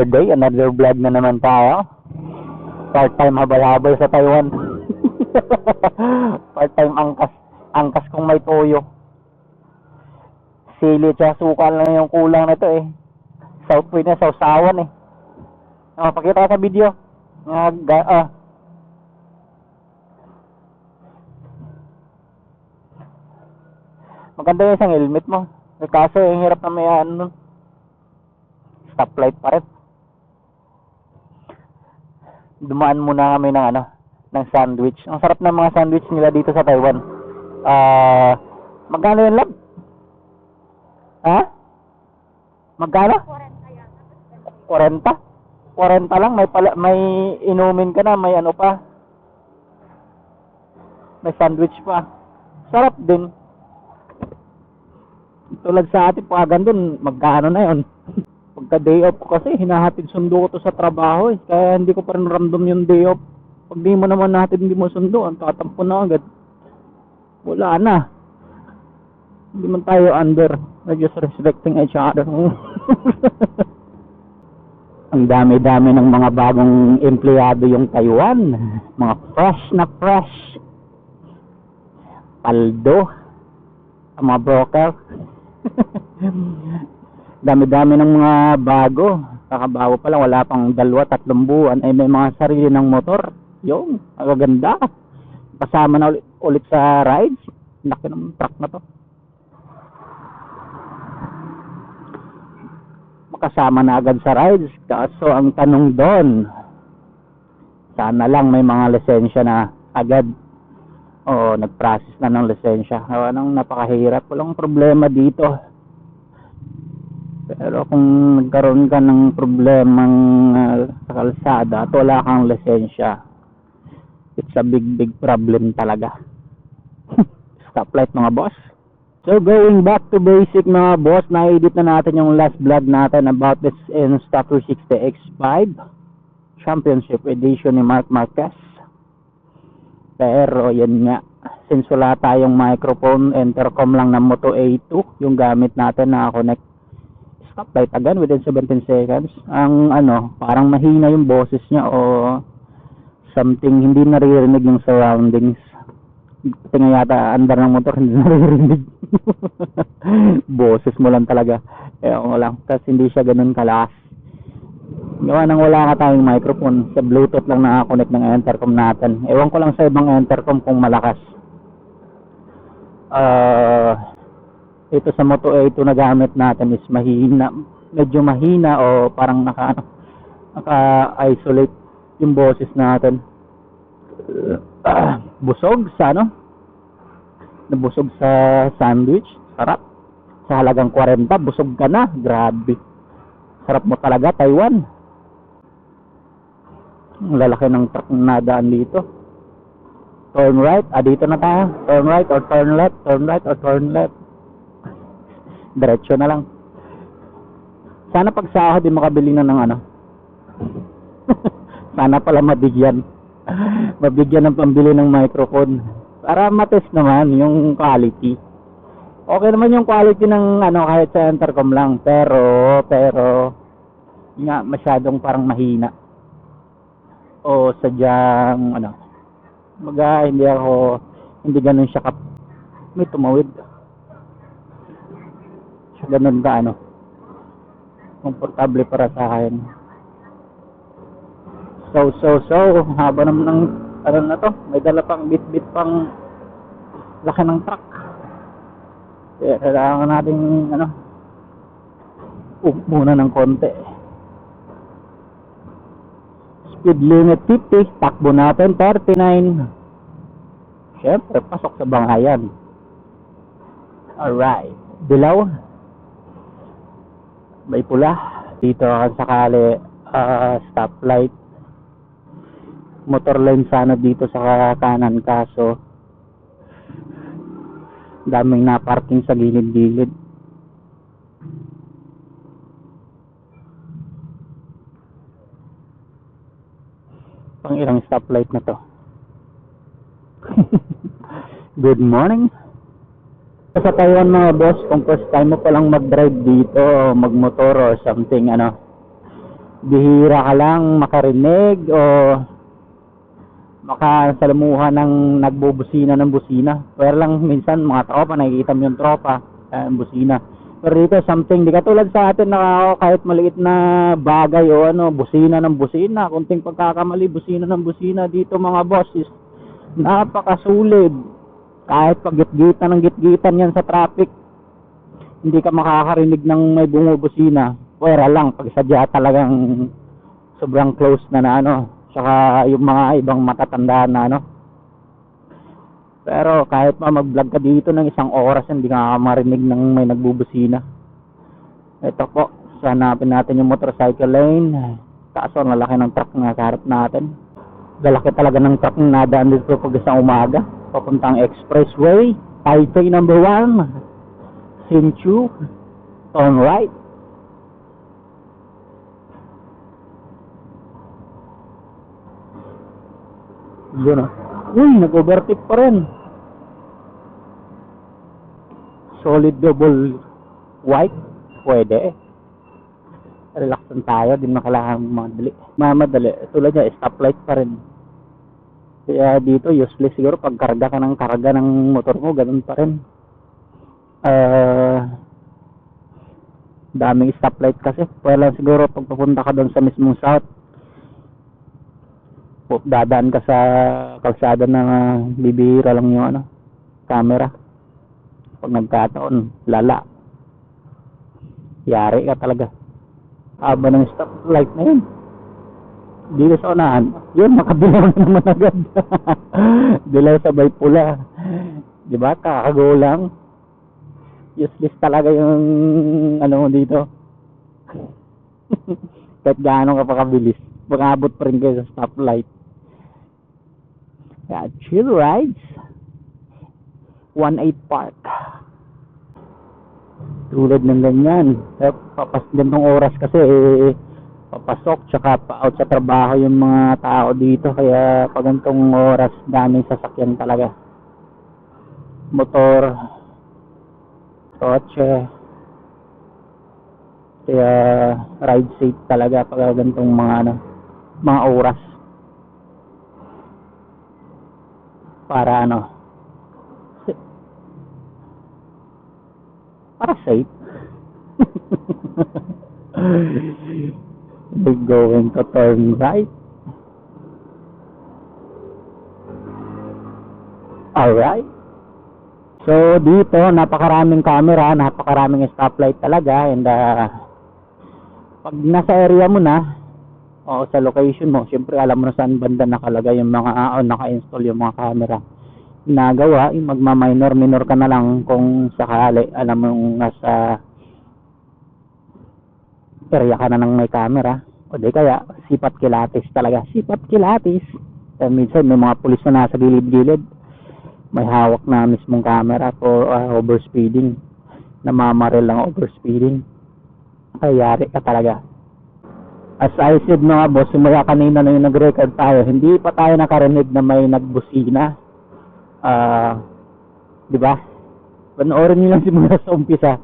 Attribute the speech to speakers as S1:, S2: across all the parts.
S1: Another day, another vlog na naman tayo. Part-time habal-habal sa Taiwan. Part-time angkas kung may toyo. Sili at suka lang yung kulang nito eh. Southway na sausawan eh. Pakita sa video. Maganda yung isang helmet mo. Kaso yung hirap na may stoplight pa rin. Dumaan muna kami ng sandwich. Ang sarap ng mga sandwich nila dito sa Taiwan. Magkano yun, lab? Ha? Magkano? 40? 40 lang, may inumin ka na, may ano pa. May sandwich pa. Sarap din. Tulad sa atin, pag doon, magkano na yun? Pagka day off ko kasi, hinahatid sundo ko to sa trabaho eh. Kaya hindi ko pa rin random yung day off. Pag di mo naman natin, hindi mo sundo, ang tatampo na agad. Wala na. Hindi man tayo under. We're just respecting each other. Ang dami-dami ng mga bagong empleyado yung Taiwan. Mga fresh na fresh. Paldo. Ang mga broker. Dami-dami ng mga bago. Kakabago pa lang, wala pang 2-3 buwan ay may mga sarili ng motor. Yung, magaganda. Kasama na ulit sa rides. Laki ng truck na to. Makasama na agad sa rides. Kaso ang tanong doon, sana lang may mga lisensya na agad. O nag-process na ng lisensya. Anong napakahirap. Walang problema dito. Pero kung nagkaroon ka ng problemang sa kalsada at wala kang lisensya, it's a big problem talaga. Stoplight mga boss. So going back to basic mga boss, na-edit na natin yung last vlog natin about this Insta360 X5 Championship Edition ni Marc Marquez. Pero yan nga, since wala tayong microphone, intercom lang ng Moto A2 yung gamit natin na connect. Stoplight again within 17 seconds. Ang parang mahina yung boses niya o something, hindi naririnig yung surroundings. Tingnan yata andar ng motor, hindi naririnig. Boses mo lang talaga. Ewan ko lang, kasi hindi siya ganun kalakas. Gawa nang wala ka tayong microphone, sa Bluetooth lang nakakonect ng intercom natin. Ewan ko lang sa ibang intercom kung malakas. Ito sa Moto A2 na gamit natin is mahina, medyo mahina o parang naka-isolate yung boses natin. Busog sa nabusog sa sandwich, sarap. Sa halagang 40, busog ka na, grabe. Sarap mo talaga, Taiwan. Ang lalaki ng truck na nadaan dito. Turn right, dito na tayo. Turn right or turn left, turn right or turn left. Diretso na lang. Sana pag sahod di makabili na ng Sana pala mabigyan ng pambili ng microphone para matest naman yung quality. Okay naman yung quality ng kahit sa intercom lang, pero nga masyadong parang mahina o sadyang hindi ganun siya may tumawid. Ganun ka komportable para sa akin. So haba naman ng na to, may dala pang bit pang laki ng truck. Kaya kailangan natin muna ng konti. Speed limit 50, takbo natin 39. Syempre pasok sa bangayan. Alright, dilaw. May pula dito sakali, stoplight, motor lane sana dito sa kanan, kaso daming na parking sa gilid-gilid. Pang ilang stoplight na to. Good morning. Sa Taiwan mga boss, kung first time mo palang mag-drive dito, magmotor or something, bihira ka lang makarinig o makasalamuhan ng nagbubusina ng busina. Pero lang minsan mga tropa, nakikita mo yung tropa, busina. Pero dito something, di katulad sa atin na kahit maliit na bagay o ano, busina ng busina, kunting pagkakamali, busina ng busina. Dito mga boss is napakasulid. Kahit pag gitgitan ng gitgitan yan sa traffic, hindi ka makakarinig ng may bumubusina. Pwera lang pag sadya talagang sobrang close na ano, saka yung mga ibang matatanda na ano. Pero kahit mag-vlog ka dito ng isang oras, hindi ka marinig ng may nagbubusina. Ito po, hanapin natin yung motorcycle lane. Kaso ang lalaki ng truck na sa harap natin. Lalaki talaga ng truck na nadaan dito pag isang umaga. Papuntang expressway, highway number 1. Sinchu, turn right. Yun o. Uy, nag-overtake pa rin. Solid double white. Pwede. Relax lang tayo. Di na kailangan mamadali. Tulad niya, stoplight pa rin. Kaya dito, useless siguro. Pag karga ka ng motor mo, ganun pa rin. Daming stoplight kasi. Wala siguro pag papunta ka doon sa mismong south, dadaan ka sa kalsada na bibihira lang yung ano, camera. Pag nagkataon, lala, yari ka talaga. Aba ng stoplight na yun dito sa unahan, yun, makabilaw na naman agad. Dilaw sabay pula, diba? Kakago lang. Useless talaga yung ano dito. Kahit gaano ka pa kabilis, mag-abot pa rin kayo sa stoplight. Yeah, chill rides. 1-8 Park. Tulad ng ganyan. Ganitong oras kasi papasok tsaka pa-out sa trabaho yung mga tao dito. Kaya pag ganitong oras, daming sasakyan talaga. Motor, kotse. Kaya ride safe talaga pag ganitong mga oras. Para para safe. We're going to turn right. Alright. So dito napakaraming camera, napakaraming stoplight talaga, and pag nasa area mo na o sa location mo, syempre alam mo na saan banda nakalagay yung mga naka-install yung mga camera. Nagawa, magma-minor ka na lang kung sakali alam mo nasa area ka na ng may camera, o di kaya sipat kilatis talaga, sipat kilatis. Minsan may mga pulis na nasa gilid-gilid, may hawak na mismong camera for overspeeding, namamaril lang overspeeding, kaya yari ka talaga. As I said mga boss, simula kanina na yung nag-record tayo, hindi pa tayo nakarinig na may nagbusina. Diba? Panoorin nyo lang simula sa umpisa.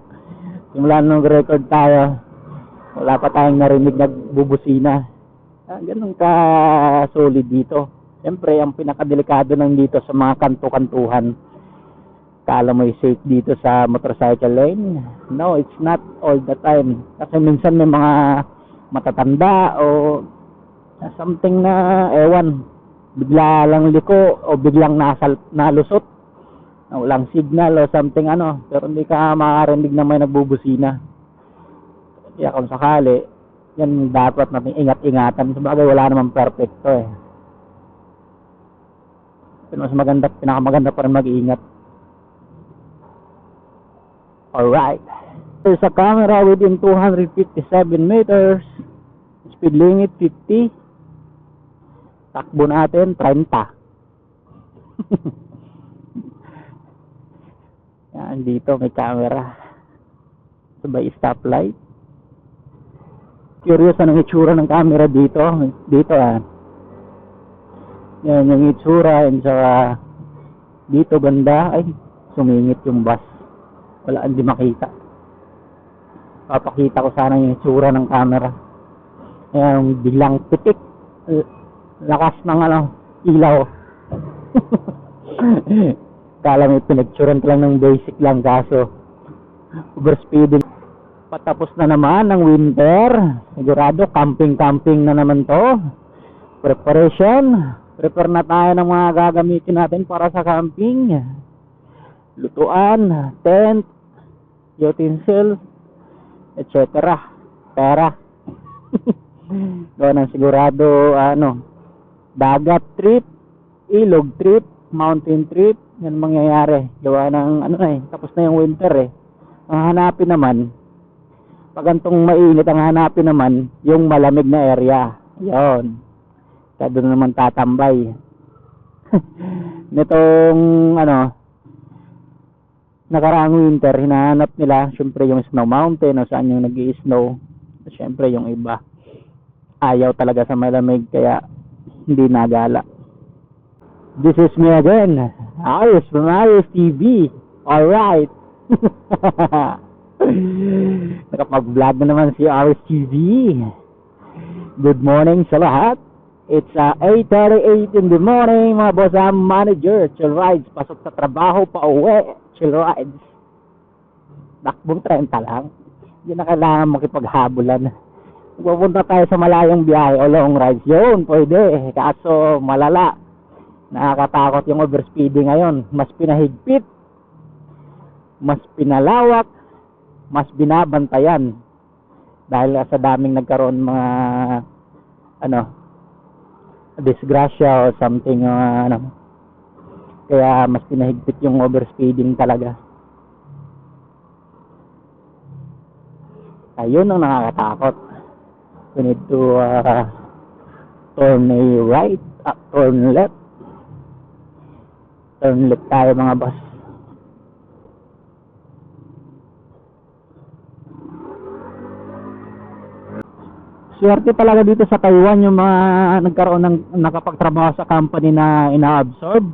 S1: Simula nung nag-record tayo, wala pa tayong narinig nagbubusina. Ganun ka solid dito. Siyempre, ang pinakadelikado nang dito sa mga kanto-kantuhan. Kala mo safe dito sa motorcycle lane? No, it's not all the time. Kasi minsan may mga matatanda o something na ewan, bigla lang liko o biglang nalusot, walang signal o something pero hindi ka makarinig na may nagbubusina. Kaya kung sakali, yan dapat natin ingat-ingatan. Sabagay wala namang perfecto pero mas maganda, pinakamaganda pa rin mag-iingat. Alright, there's a camera within 257 meters, speed limit 50, takbo natin 30. Yan, dito may camera sabay stoplight. Curious anong itsura ng camera dito yan yung itsura, and saka dito banda ay sumingit yung bus, wala, hindi makita. Papakita ko sana yung itsura ng camera. Ayan, biglang pitik. Lakas ng ilaw. Kala may pinagturan lang ng basic lang, kaso overspeeding. Patapos na naman ng winter. Sigurado camping na naman to. Preparation. Prepare na tayo ng mga gagamitin natin para sa camping. Lutuan, tent, utensils, etc. Pera. Doon ang sigurado dagat trip, ilog trip, mountain trip, yan mangyayari. Gawa ng tapos na yung winter eh. Ang hanapin naman, pag antong mainit, ang hanapin naman yung malamig na area. Yon. Kaya doon naman tatambay. Nitong nakaraang winter, hinahanap nila syempre yung snow mountain o saan yung nag-i-snow. Syempre yung iba ayaw talaga sa malamig, kaya hindi nagala. This is me again, Ayos from Ayos TV. Alright. Nakapag-vlog na naman si Ayos TV. Good morning sa lahat. It's 8:38 in the morning, mga boss. I'm manager, chill rides. Pasok sa trabaho, pa uwi, chill rides. Takbong 30 lang. Hindi na kailangan makipaghabulan. Pupunta tayo sa malayong biyahe o long rides. Yun, pwede. Kaso malala. Nakakatakot yung overspeeding ngayon. Mas pinahigpit, mas pinalawak, mas binabantayan. Dahil sa daming nagkaroon mga disgrasya o something, kaya mas pinahigpit yung overspeeding talaga. Ayun ang nakakatakot. We need to turn a right, turn left. Turn left tayo, mga boss. Swerte talaga dito sa Taiwan yung mga nagkaroon ng nakapagtrabaho sa company na ina-absorb.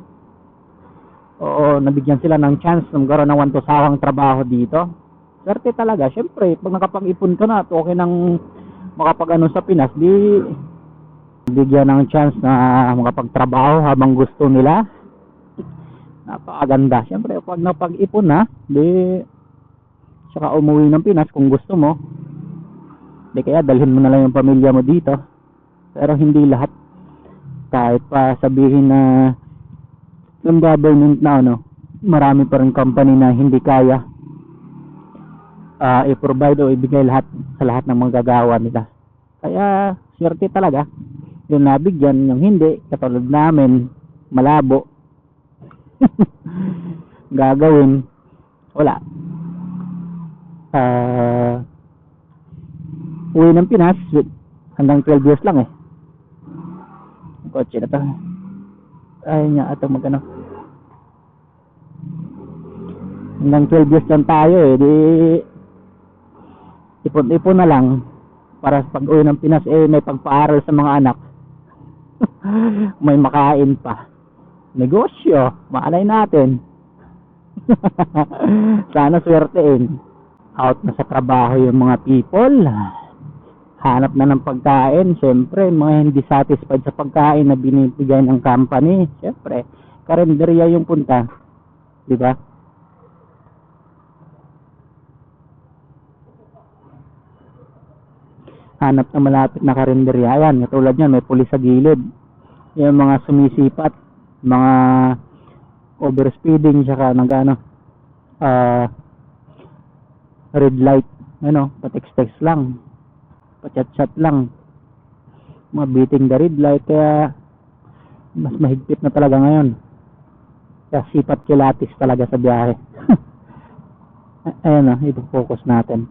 S1: Oo, nabigyan sila ng chance na magkaroon ng wantusawang trabaho dito. Swerte talaga. Siyempre, pag nakapag-ipon ka na at okay nang makapag-ano sa Pinas, di bigyan ng chance na makapagtrabaho habang gusto nila. Napakaganda. Siyempre, pag napag-ipon na, di saka umuwi ng Pinas kung gusto mo. Di kaya dalhin mo na lang yung pamilya mo dito. Pero hindi lahat. Kahit pa sabihin na ng government na marami pa rin company na hindi kaya i-provide o ibigay lahat sa lahat ng mga gagawa nila. Kaya swerte talaga yung nabigyan, yung hindi katulad namin malabo. Gagawin wala. Uwi ng Pinas hanggang 12 years lang kotse na to. Ay nga ito hanggang 12 years lang tayo di ipon na lang para pag uwi ng Pinas may pagpaaral sa mga anak. May makain pa, negosyo, maalay natin. Sana swertein. Out na sa trabaho yung mga people, hanap na ng pagkain. Siyempre mga hindi satisfied sa pagkain na binibigay ng company, siyempre karinderya yung punta, di ba? Hanap na malapit na karinderya. Ayan, katulad yan, may pulis sa gilid. Yung mga sumisipat, mga overspeeding, saka red light, pa-text lang, pa-chat lang, mabiting the red light. Kaya mas mahigpit na talaga ngayon. Kaya sipat kilatis talaga sa biyahe. Ayan ipo-focus natin.